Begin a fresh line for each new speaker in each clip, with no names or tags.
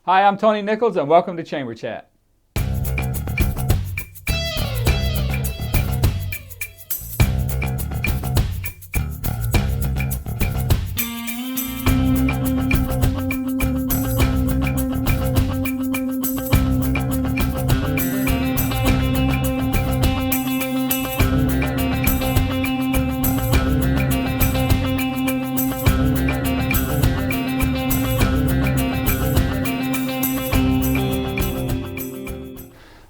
Hi, I'm Tony Nichols, and welcome to Chamber Chat.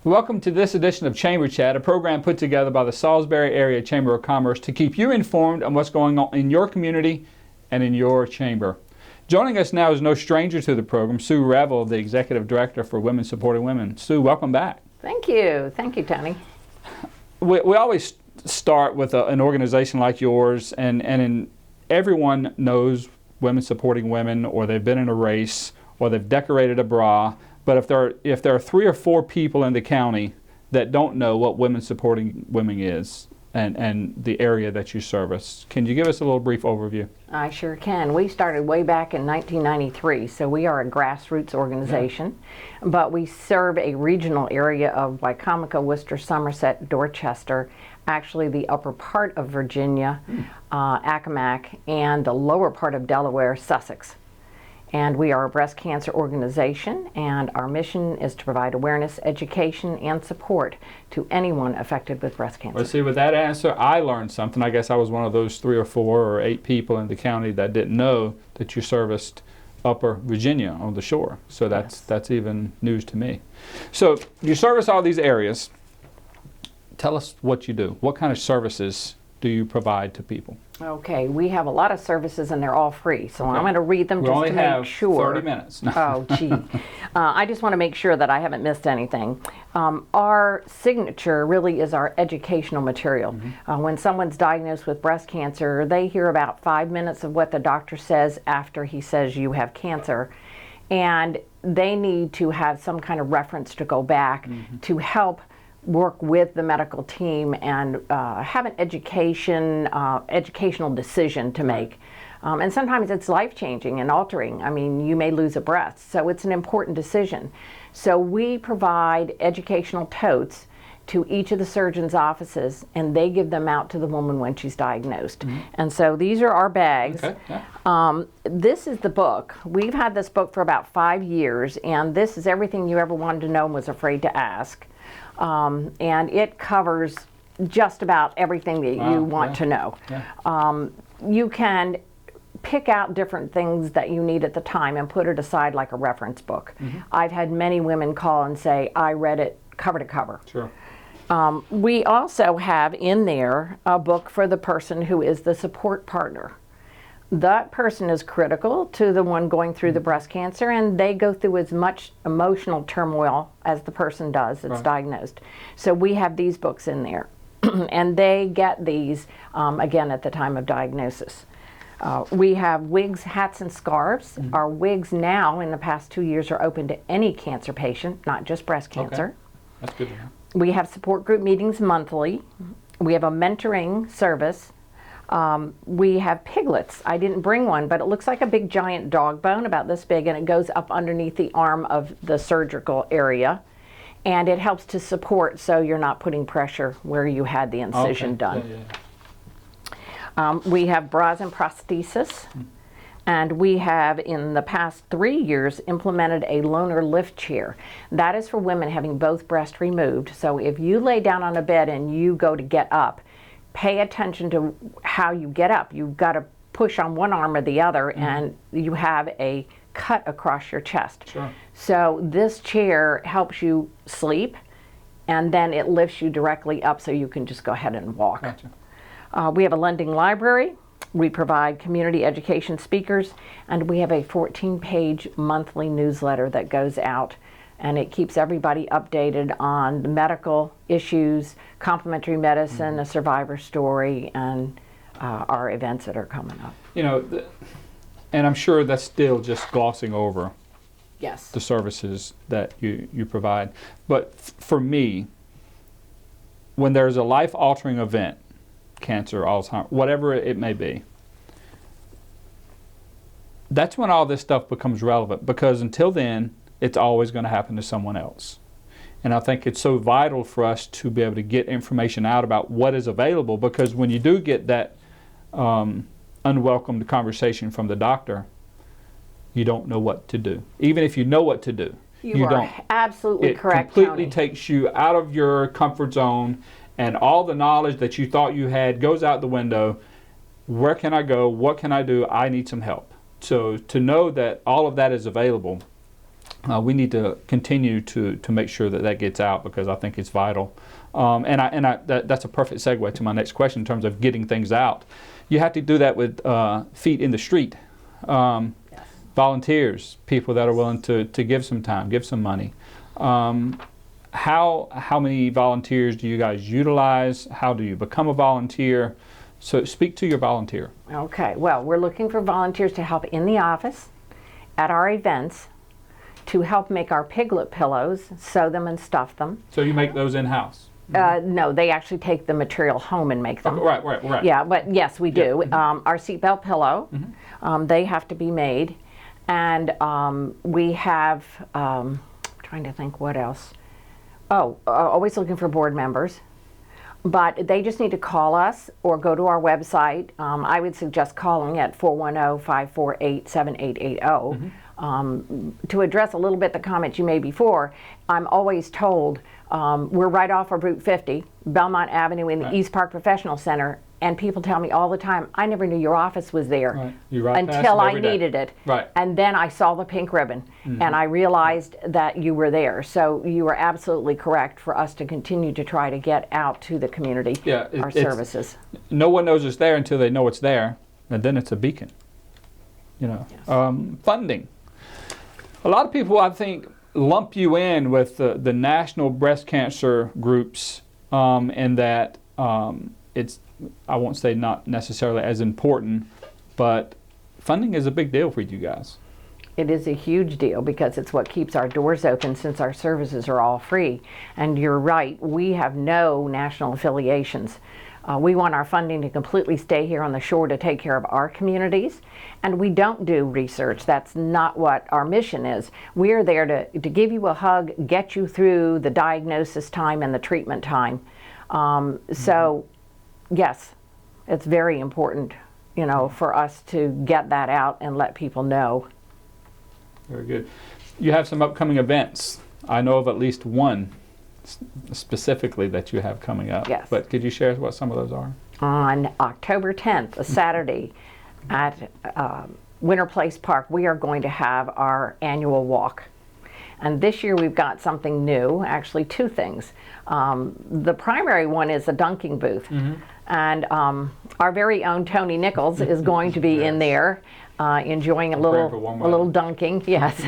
Welcome to this edition of Chamber Chat, a program put together by the Salisbury Area Chamber of Commerce to keep you informed on what's going on in your community and in your chamber. Joining us now is no stranger to the program, Sue Revelle, the Executive Director for Women Supporting Women. Sue, welcome back.
Thank you. Thank you, Tony.
We always start with an organization like yours, and everyone knows Women Supporting Women, or they've been in a race, or they've decorated a bra. But if there are 3 or 4 people in the county that don't know what Women Supporting Women is and the area that you service, can you give us a little brief overview?
I sure can. We started way back in 1993, so we are a grassroots organization, but we serve a regional area of Wycomico, Worcester, Somerset, Dorchester, actually the upper part of Virginia, Accomack, and the lower part of Delaware, Sussex. And we are a breast cancer organization, and our mission is to provide awareness, education, and support to anyone affected with breast cancer.
Well, see, with that answer, I learned something. I guess I was one of those 3 or 4 or 8 people in the county that didn't know that you serviced Upper Virginia on the shore. So that's even news to me. So you service all these areas. Tell us what you do. What kind of services do you provide to people?
Okay, we have a lot of services and they're all free, so I'm going to read them just to make sure.
We only have 30 minutes.
Oh, gee. I just want to make sure that I haven't missed anything. Our signature really is our educational material. When someone's diagnosed with breast cancer, they hear about 5 minutes of what the doctor says after he says you have cancer, and they need to have some kind of reference to go back to help work with the medical team and have an educational decision to make. And sometimes it's life-changing and altering. I mean, you may lose a breast, so it's an important decision. So we provide educational totes to each of the surgeon's offices, and they give them out to the woman when she's diagnosed. And so these are our bags.
Okay. Yeah.
This is the book. We've had this book for about 5 years, and this is everything you ever wanted to know and was afraid to ask. And it covers just about everything that you want to know. Yeah. You can pick out different things that you need at the time and put it aside like a reference book. I've had many women call and say, I read it cover to cover.
Sure.
We also have in there a book for the person who is the support partner. That person is critical to the one going through the breast cancer, and they go through as much emotional turmoil as the person does that's diagnosed. So we have these books in there, and they get these, again, at the time of diagnosis. We have wigs, hats, and scarves. Our wigs now, in the past 2 years, are open to any cancer patient, not just breast cancer.
Okay. That's good to know.
We have support group meetings monthly. We have a mentoring service. We have piglets. I didn't bring one, but it looks like a big giant dog bone, about this big, and it goes up underneath the arm of the surgical area. And it helps to support so you're not putting pressure where you had the incision done. Yeah. We have bras and prosthesis. And we have, in the past 3 years, implemented a loaner lift chair. That is for women having both breasts removed. So if you lay down on a bed and you go to get up, pay attention to how you get up. You've got to push on one arm or the other, and you have a cut across your chest.
Sure.
So this chair helps you sleep, and then it lifts you directly up so you can just go ahead and walk.
Gotcha.
We have a lending library. We provide community education speakers, and we have a 14-page monthly newsletter that goes out, and it keeps everybody updated on the medical issues, complementary medicine, a survivor story, and our events that are coming up.
You know, and I'm sure that's still just glossing over the services that you provide. But for me, when there's a life-altering event, cancer, Alzheimer's, whatever it may be, that's when all this stuff becomes relevant, because until then, it's always going to happen to someone else. And I think it's so vital for us to be able to get information out about what is available, because when you do get that unwelcomed conversation from the doctor, you don't know what to do. Even if you know what to do, you
are
don't.
Absolutely correct,
It completely
Tony.
takes you out of your comfort zone, and all the knowledge that you thought you had goes out the window. Where can I go? What can I do? I need some help. So to know that all of that is available, we need to continue to make sure that that gets out, because I think it's vital. That's a perfect segue to my next question in terms of getting things out. You have to do that with feet in the street.
Yes.
Volunteers, people that are willing to give some time, give some money. How many volunteers do you guys utilize? How do you become a volunteer? So speak to your volunteer.
Okay, well, we're looking for volunteers to help in the office, at our events, to help make our piglet pillows, sew them and stuff them.
So you make those in-house?
No, they actually take the material home and make them.
Oh, right.
Yeah, but yes, we do.
Yeah.
Our seatbelt pillow, they have to be made. And we have, trying to think what else. Always looking for board members. But they just need to call us or go to our website. I would suggest calling at 410-548-7880. To address a little bit the comments you made before, I'm always told we're right off of Route 50, Belmont Avenue in the East Park Professional Center, and people tell me all the time, I never knew your office was there until I needed it.
Right.
And then I saw the pink ribbon, and I realized that you were there. So you were absolutely correct for us to continue to try to get out to the community our services.
No one knows it's there until they know it's there, and then it's a beacon. Yes. Funding. A lot of people, I think, lump you in with the national breast cancer groups, and that it's, I won't say not necessarily as important, but funding is a big deal for you guys.
It is a huge deal because it's what keeps our doors open, since our services are all free. And you're right, we have no national affiliations. We want our funding to completely stay here on the shore to take care of our communities. And we don't do research. That's not what our mission is. We are there to give you a hug, get you through the diagnosis time and the treatment time. So, yes, it's very important, for us to get that out and let people know.
Very good. You have some upcoming events. I know of at least one specifically that you have coming up.
Yes.
But could you share what some of those are?
On October 10th, a Saturday, at Winter Place Park, we are going to have our annual walk. And this year we've got something new, actually two things. The primary one is a dunking booth. And our very own Tony Nichols is going to be in there enjoying a little dunking. Yes.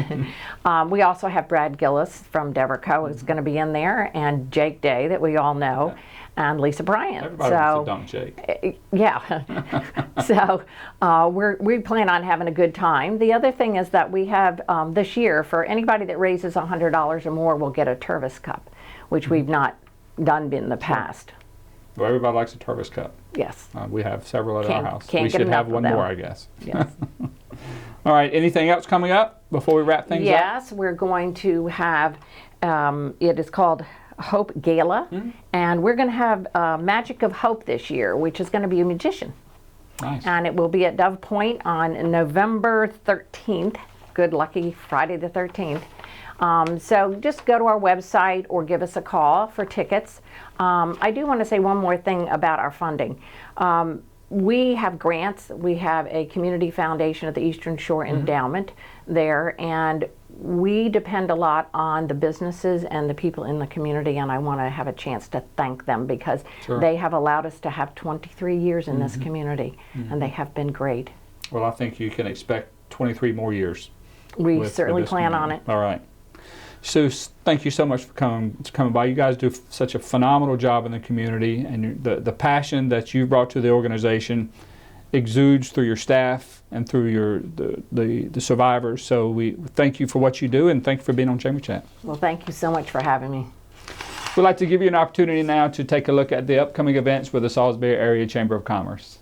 We also have Brad Gillis from Deverco is going to be in there, and Jake Day, that we all know, and Lisa Bryant.
Everybody wants to dunk Jake.
Yeah. So we plan on having a good time. The other thing is that we have this year, for anybody that raises $100 or more, will get a Tervis cup, which we've not done in the past.
Well, everybody likes a Tervis cup.
Yes.
We have several at our house.
Can't
we
get
should have
enough
one
of them.
more, I guess.
Yes.
All right. Anything else coming up before we wrap things up?
Yes, we're going to have, it is called Hope Gala, and we're going to have Magic of Hope this year, which is going to be a magician.
Nice.
And it will be at Dove Point on November 13th. Good lucky Friday the 13th. So just go to our website or give us a call for tickets. I do want to say one more thing about our funding. We have grants. We have a community foundation at the Eastern Shore Endowment there, and we depend a lot on the businesses and the people in the community, and I want to have a chance to thank them because they have allowed us to have 23 years in this community, and they have been great.
Well, I think you can expect 23 more years.
We certainly plan on it.
All right. Sue, thank you so much for coming by. You guys do such a phenomenal job in the community, and the passion that you brought to the organization exudes through your staff and through the survivors. So we thank you for what you do, and thank you for being on Chamber Chat.
Well, thank you so much for having me.
We'd like to give you an opportunity now to take a look at the upcoming events with the Salisbury Area Chamber of Commerce.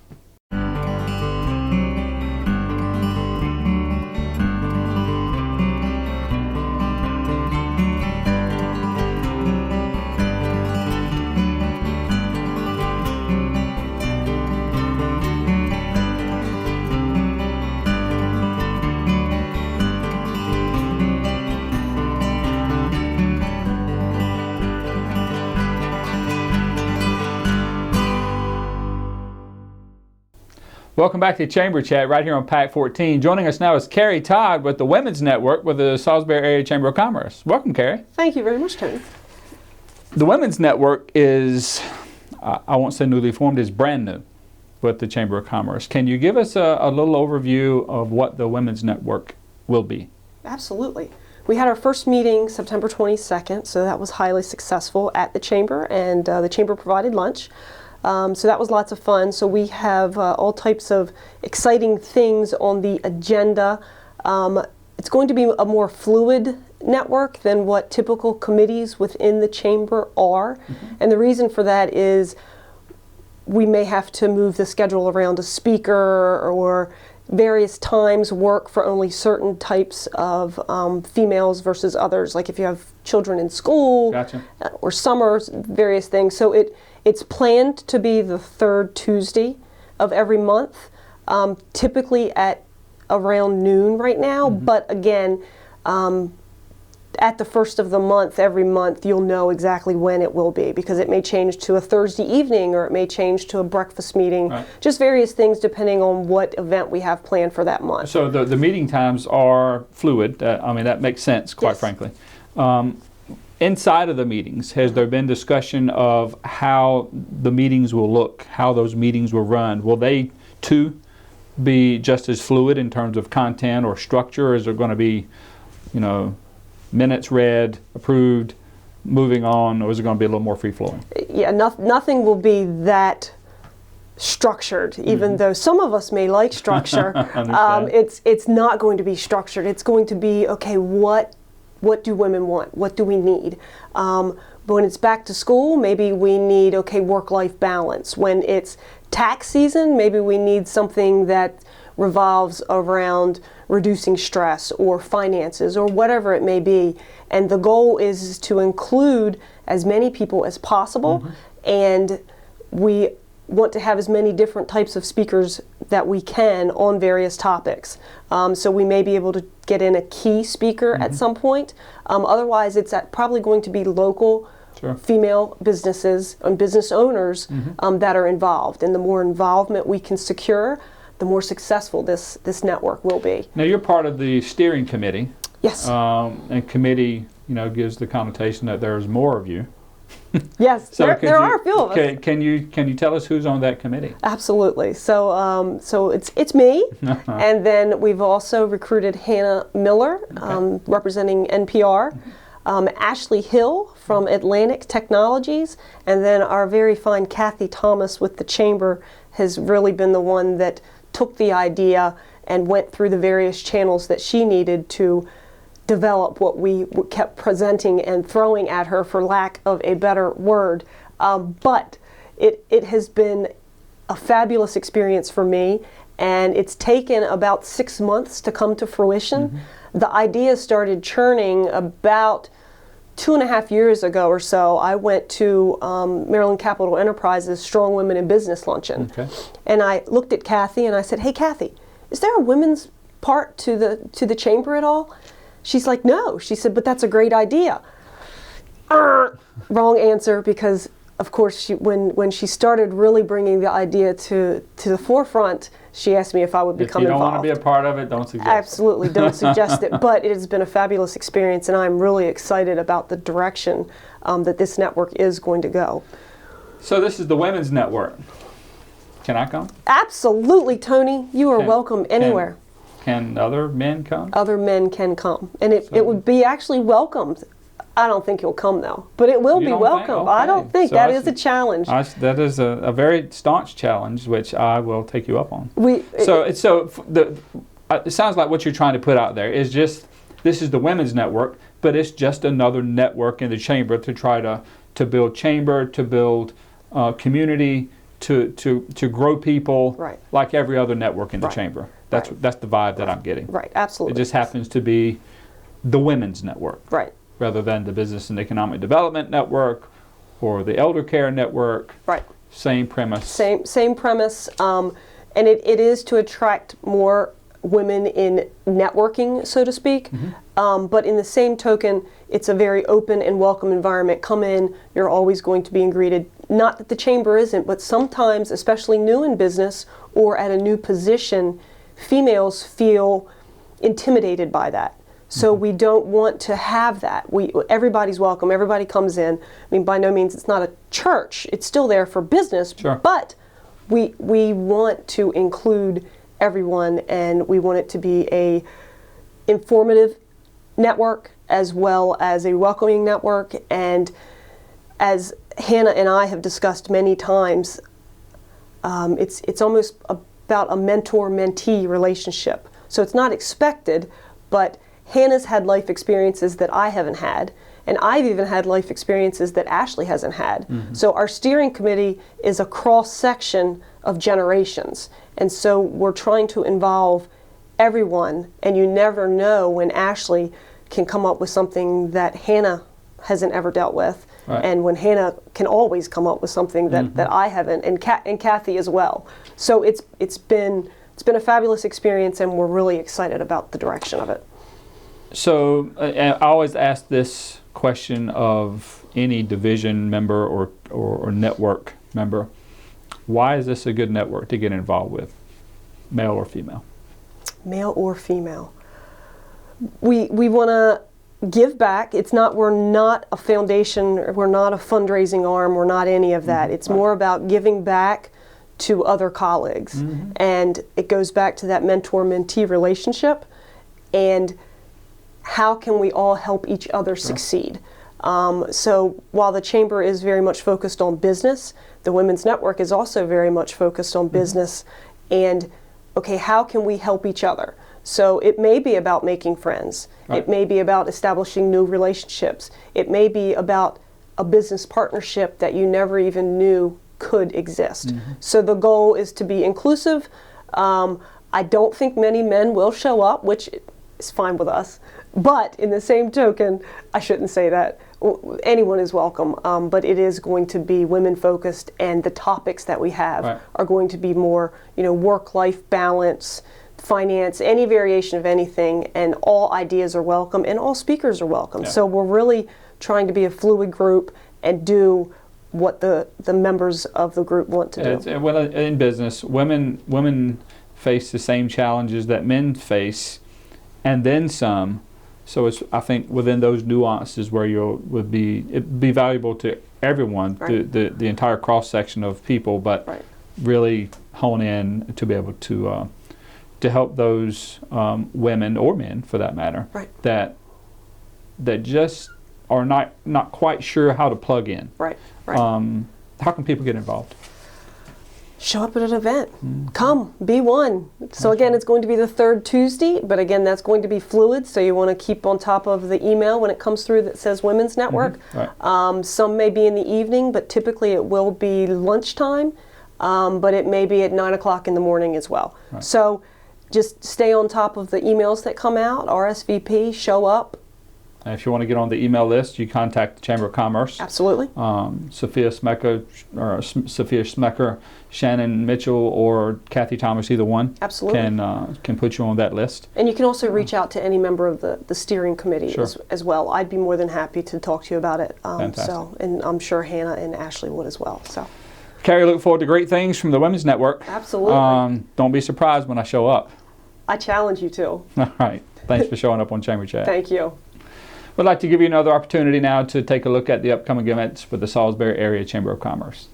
Welcome back to Chamber Chat right here on PAC 14. Joining us now is Karri Todd with the Women's Network with the Salisbury Area Chamber of Commerce. Welcome, Karri.
Thank you very much, Tony.
The Women's Network is, I won't say newly formed, is brand new with the Chamber of Commerce. Can you give us a little overview of what the Women's Network will be?
Absolutely. We had our first meeting September 22nd, so that was highly successful at the Chamber, and the Chamber provided lunch. So that was lots of fun. So we have all types of exciting things on the agenda. It's going to be a more fluid network than what typical committees within the Chamber are. And the reason for that is we may have to move the schedule around a speaker, or various times work for only certain types of females versus others, like if you have children in school.
Gotcha.
Or summers, various things. So it's planned to be the third Tuesday of every month, typically at around noon right now. But again, at the first of the month, every month, you'll know exactly when it will be, because it may change to a Thursday evening, or it may change to a breakfast meeting. Right. Just various things depending on what event we have planned for that month.
So the meeting times are fluid. I mean, that makes sense, quite frankly. Inside of the meetings, has there been discussion of how the meetings will look, how those meetings will run? Will they, too, be just as fluid in terms of content or structure? Or is there going to be, minutes read, approved, moving on, or is it going to be a little more free-flowing?
Yeah, nothing will be that structured, even though some of us may like structure. It's not going to be structured. It's going to be, okay, what do women want? What do we need? But when it's back to school, maybe we need, work-life balance. When it's tax season, maybe we need something that revolves around reducing stress or finances or whatever it may be. And the goal is to include as many people as possible, and we want to have as many different types of speakers that we can on various topics. So we may be able to get in a key speaker at some point. Otherwise, it's probably going to be local female businesses and business owners that are involved. And the more involvement we can secure, the more successful this network will be.
Now, you're part of the steering committee.
Yes.
And committee, gives the connotation that there's more of you.
Yes,
so
there are a few of us.
Can you tell us who's on that committee?
Absolutely. So it's me, and then we've also recruited Hannah Miller, representing NPR, Ashley Hill from Atlantic Technologies, and then our very fine Kathy Thomas with the Chamber has really been the one that took the idea and went through the various channels that she needed to develop what we kept presenting and throwing at her, for lack of a better word. But it has been a fabulous experience for me, and it's taken about 6 months to come to fruition. The idea started churning about 2.5 years ago or so. I went to Maryland Capital Enterprises Strong Women in Business Luncheon, and I looked at Kathy and I said, "Hey, Kathy, is there a women's part to the Chamber at all?" She's like, "No." She said, "But that's a great idea." Wrong answer, because of course when she started really bringing the idea to the forefront, she asked me if I would become involved.
If you don't want to be a part of it, don't suggest it.
Absolutely, don't suggest it. But it has been a fabulous experience, and I'm really excited about the direction that this network is going to go.
So this is the Women's Network. Can I come?
Absolutely, Tony. You are welcome anywhere.
Can other men come?
Other men can come, and it would be actually welcomed. I don't think you'll come, though, but it will be welcome. Okay. I don't think that is a challenge.
That is a very staunch challenge, which I will take you up on. It sounds like what you're trying to put out there is just, this is the Women's Network, but it's just another network in the Chamber to try to build chamber, to build community, to grow people, like every other network in the Chamber. That's the vibe that I'm getting.
Right, absolutely.
It just happens to be the Women's Network.
Right.
Rather than the Business and Economic Development Network or the Elder Care Network.
Right.
Same premise.
Same premise. And it is to attract more women in networking, so to speak. But in the same token, it's a very open and welcome environment. Come in, you're always going to be greeted. Not that the Chamber isn't, but sometimes, especially new in business or at a new position, females feel intimidated by that. So we don't want to have that. Everybody's welcome. Everybody comes in. I mean, by no means it's not a church. It's still there for business.
Sure.
But we want to include everyone, and we want it to be a informative network as well as a welcoming network. And as Hannah and I have discussed many times, it's almost about a mentor-mentee relationship. So it's not expected, but Hannah's had life experiences that I haven't had, and I've even had life experiences that Ashley hasn't had. So our steering committee is a cross-section of generations, and so we're trying to involve everyone, and you never know when Ashley can come up with something that Hannah hasn't ever dealt with,
right.
and when Hannah can always come up with something that I haven't, and Kathy as well. So it's been a fabulous experience, and we're really excited about the direction of it.
So I always ask this question of any division member or network member: why is this a good network to get involved with, male or female?
Male or female. We want to give back. We're not a foundation, we're not a fundraising arm, we're not any of that. It's more about giving back to other colleagues. And it goes back to that mentor-mentee relationship, and how can we all help each other succeed? So while the Chamber is very much focused on business, the Women's Network is also very much focused on business. And okay, how can we help each other? So it may be about making friends. Right. It may be about establishing new relationships. It may be about a business partnership that you never even knew could exist. So the goal is to be inclusive. I don't think many men will show up, which is fine with us. But in the same token, I shouldn't say that. Anyone is welcome, but it is going to be women-focused, and the topics that we have are going to be more, work-life balance, finance, any variation of anything, and all ideas are welcome, and all speakers are welcome. So we're really trying to be a fluid group and do what the members of the group want to do.
Well, in business, women face the same challenges that men face, and then some. So it's, I think, within those nuances where it'd be valuable to everyone, the entire cross section of people, but really hone in to be able to help those women or men, for that matter, that just are not quite sure how to plug in. How can people get involved?
Show up at an event. Come, be one. So again, it's going to be the third Tuesday, but again, that's going to be fluid, so you want to keep on top of the email when it comes through that says Women's Network. Some may be in the evening, but typically it will be lunchtime, but it may be at 9 o'clock in the morning as well. So just stay on top of the emails that come out, RSVP, show up.
And if you want to get on the email list, you contact the Chamber of Commerce.
Absolutely.
Sophia Smecker, Shannon Mitchell, or Kathy Thomas, either one.
Absolutely.
Can put you on that list.
And you can also reach out to any member of the steering committee as well. I'd be more than happy to talk to you about it.
Fantastic.
And I'm sure Hannah and Ashley would as well. So.
Karri, look forward to great things from the Women's Network.
Absolutely.
Don't be surprised when I show up.
I challenge you to.
All right. Thanks for showing up on Chamber Chat.
Thank you.
We'd like to give you another opportunity now to take a look at the upcoming events for the Salisbury Area Chamber of Commerce.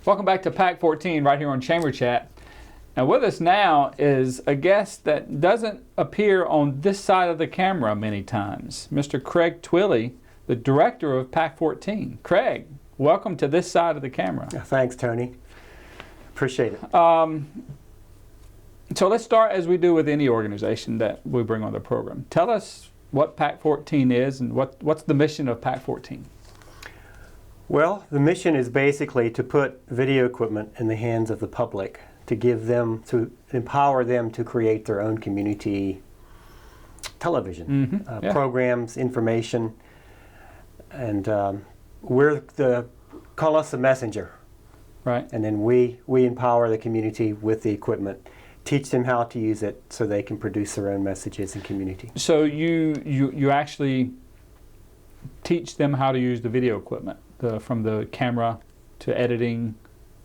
Welcome back to Pack 14 right here on Chamber Chat. And with us now is a guest that doesn't appear on this side of the camera many times, Mr. Creig Twilley, the director of Pack 14. Creig, welcome to this side of the camera.
Thanks, Tony. Appreciate it.
So let's start as we do with any organization that we bring on the program. Tell us what Pack 14 is and what's the mission of Pack 14.
Well, the mission is basically to put video equipment in the hands of the public to give them, to empower them to create their own community television
Yeah.
programs, information, and call us the messenger.
Right.
And then we empower the community with the equipment, teach them how to use it so they can produce their own messages in community.
So you actually teach them how to use the video equipment, from the camera to editing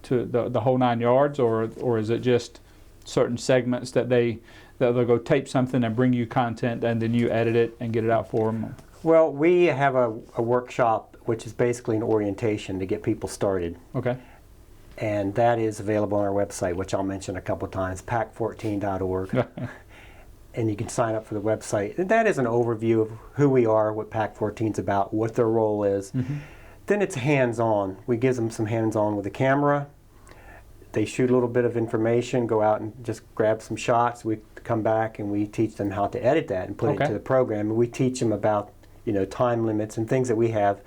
to the whole 9 yards, or is it just certain segments that they'll go tape something and bring you content and then you edit it and get it out for them?
Well, we have a workshop which is basically an orientation to get people started.
Okay.
And that is available on our website, which I'll mention a couple of times, pac14.org. And you can sign up for the website. And that is an overview of who we are, what PAC14 is about, what their role is. Then it's hands-on. We give them some hands-on with the camera. They shoot a little bit of information, go out and just grab some shots. We come back and we teach them how to edit that and put it into the program. And we teach them about, time limits and things that we have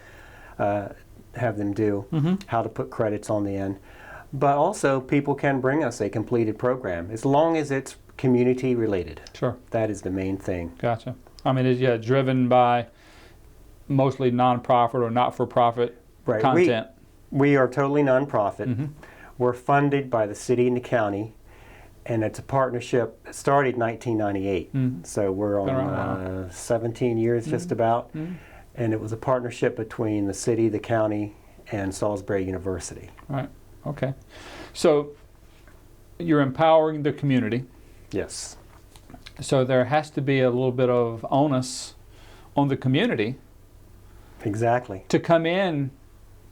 them do, how to put credits on the end. But also, people can bring us a completed program as long as it's community related.
Sure.
That is the main thing.
Gotcha. I mean, it's driven by mostly nonprofit or not-for-profit content.
We are totally nonprofit. We're funded by the city and the county, and it's a partnership. It started in 1998, so we're on 17 years just about. And it was a partnership between the city, the county, and Salisbury University.
Right. Okay. So you're empowering the community.
Yes.
So there has to be a little bit of onus on the community.
Exactly.
To come in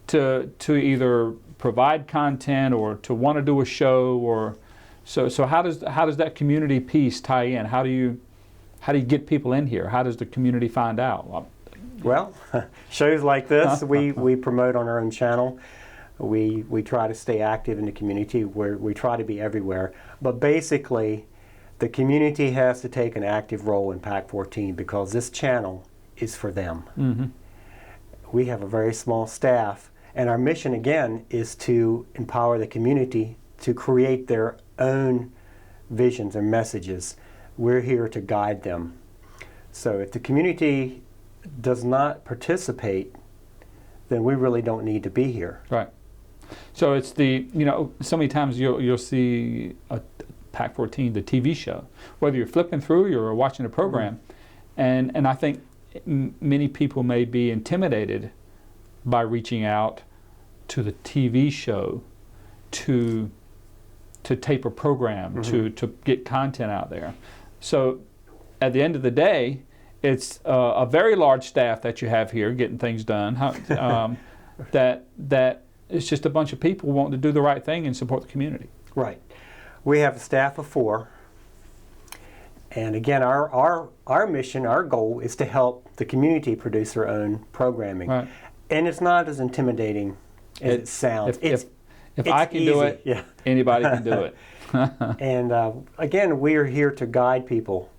to either provide content or to want to do a show, or so how does that community piece tie in? How do you get people in here? How does the community find out?
Well, shows like this we promote on our own channel. We try to stay active in the community, where we try to be everywhere. But basically, the community has to take an active role in PAC14 because this channel is for them. We have a very small staff, and our mission again is to empower the community to create their own visions and messages. We're here to guide them. So if the community does not participate, then we really don't need to be here.
Right. So it's so many times you'll see a PAC14, the TV show, whether you're flipping through or watching a program, and I think many people may be intimidated by reaching out to the TV show to tape a program, to get content out there. So at the end of the day, it's a very large staff that you have here getting things done. That it's just a bunch of people wanting to do the right thing and support the community.
Right. We have a staff of 4. And again, our mission, our goal is to help the community produce their own programming.
Right.
And it's not as intimidating as it sounds.
If
it's
I can do
easy.
it, anybody can do it.
And again, we are here to guide people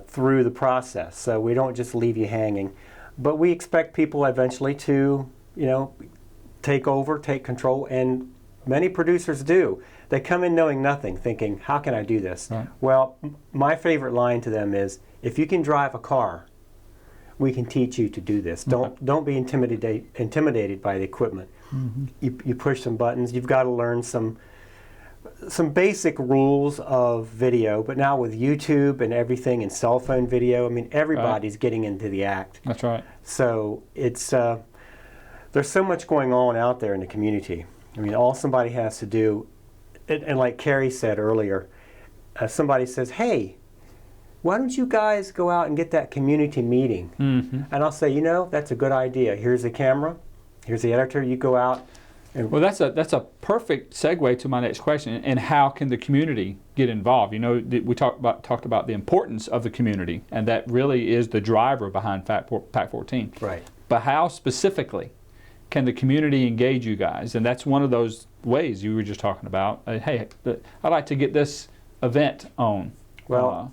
through the process. So we don't just leave you hanging. But we expect people eventually to, take over, take control, and many producers do. They come in knowing nothing, thinking, how can I do this?
Right.
Well, my favorite line to them is, if you can drive a car, we can teach you to do this. Don't be intimidated by the equipment. You push some buttons. You've got to learn some basic rules of video, but now with YouTube and everything and cell phone video, I mean, everybody's getting into the act.
That's right.
So it's there's so much going on out there in the community. I mean, all somebody has to do, and like Karri said earlier, somebody says, hey, why don't you guys go out and get that community meeting? And I'll say, that's a good idea. Here's the camera, here's the editor, you go out.
Well, that's a perfect segue to my next question. And how can the community get involved? We talked about the importance of the community, and that really is the driver behind PAC14.
Right.
But how specifically can the community engage you guys? And that's one of those ways you were just talking about. Hey, I'd like to get this event on.
Well,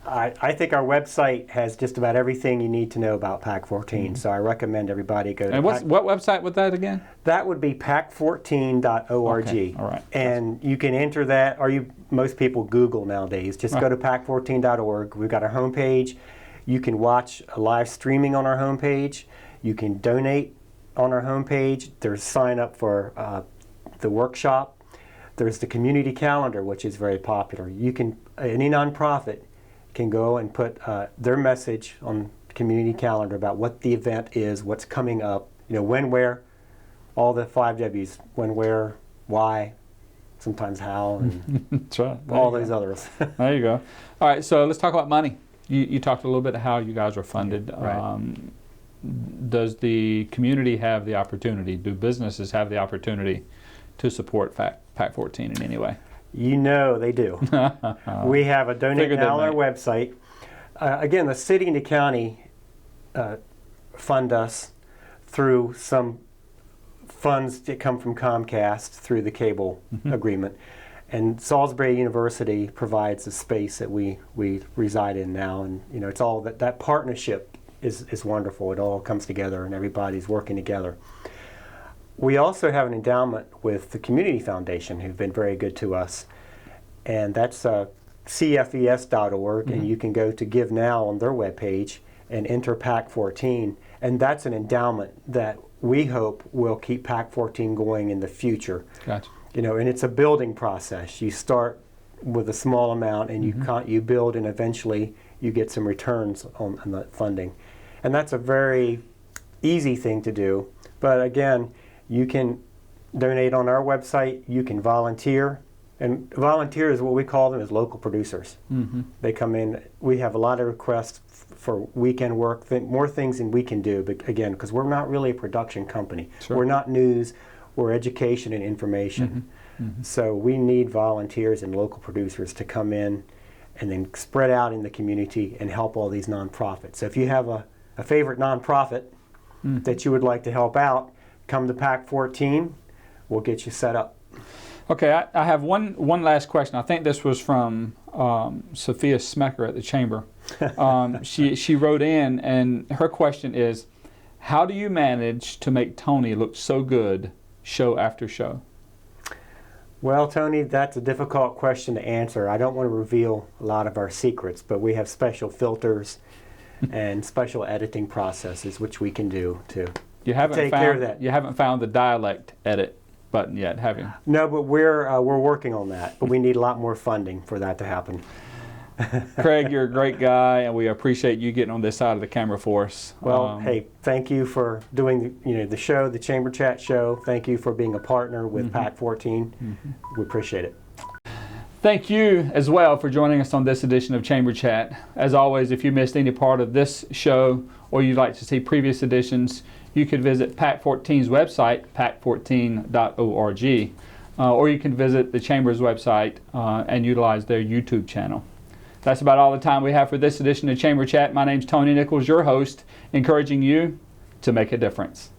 I think our website has just about everything you need to know about PAC-14. So I recommend everybody go to
And what website was that again?
That would be pac14.org.
Okay, all right.
And you can enter that, or most people Google nowadays. Just go to pac14.org. We've got our homepage. You can watch a live streaming on our homepage. You can donate on our homepage. There's sign up for the workshop. There's the community calendar, which is very popular. You can, any nonprofit can go and put their message on the community calendar about what the event is, what's coming up, when, where, all the 5 W's, when, where, why, sometimes how, and
That's right.
all those others.
There you go. All right, so let's talk about money. You talked a little bit how you guys are funded.
Right.
Does the community have the opportunity? Do businesses have the opportunity to support PAC-14 in any way?
They do. We have a donate now on our website. Again, the city and the county fund us through some funds that come from Comcast through the cable agreement. And Salisbury University provides the space that we reside in now. And it's all that partnership is wonderful. It all comes together and everybody's working together. We also have an endowment with the Community Foundation, who've been very good to us, and that's cfes.org, and you can go to Give Now on their webpage and enter PAC-14, and that's an endowment that we hope will keep PAC-14 going in the future.
Gotcha.
And it's a building process. You start with a small amount, and you build, and eventually you get some returns on that funding, and that's a very easy thing to do. But again, you can donate on our website, you can volunteer, and volunteer is what we call them as local producers. They come in, we have a lot of requests for weekend work, more things than we can do, but again, because we're not really a production company.
Sure.
We're not news, we're education and information. So we need volunteers and local producers to come in and then spread out in the community and help all these nonprofits. So if you have a favorite nonprofit that you would like to help out, come to PAC-14, we'll get you set up.
Okay, I have one last question. I think this was from Sophia Smecker at the Chamber. She wrote in, and her question is, how do you manage to make Tony look so good show after show?
Well, Tony, that's a difficult question to answer. I don't want to reveal a lot of our secrets, but we have special filters and special editing processes which we can do to take care of that.
You haven't found the dialect edit button yet, have you?
No, but we're working on that. But we need a lot more funding for that to happen.
Creig, you're a great guy, and we appreciate you getting on this side of the camera for us.
Well, hey, thank you for doing the show, the Chamber Chat show. Thank you for being a partner with PAC-14. We appreciate it.
Thank you as well for joining us on this edition of Chamber Chat. As always, if you missed any part of this show or you'd like to see previous editions, you could visit PAC-14's website, pac14.org, or you can visit the Chamber's website and utilize their YouTube channel. That's about all the time we have for this edition of Chamber Chat. My name's Tony Nichols, your host, encouraging you to make a difference.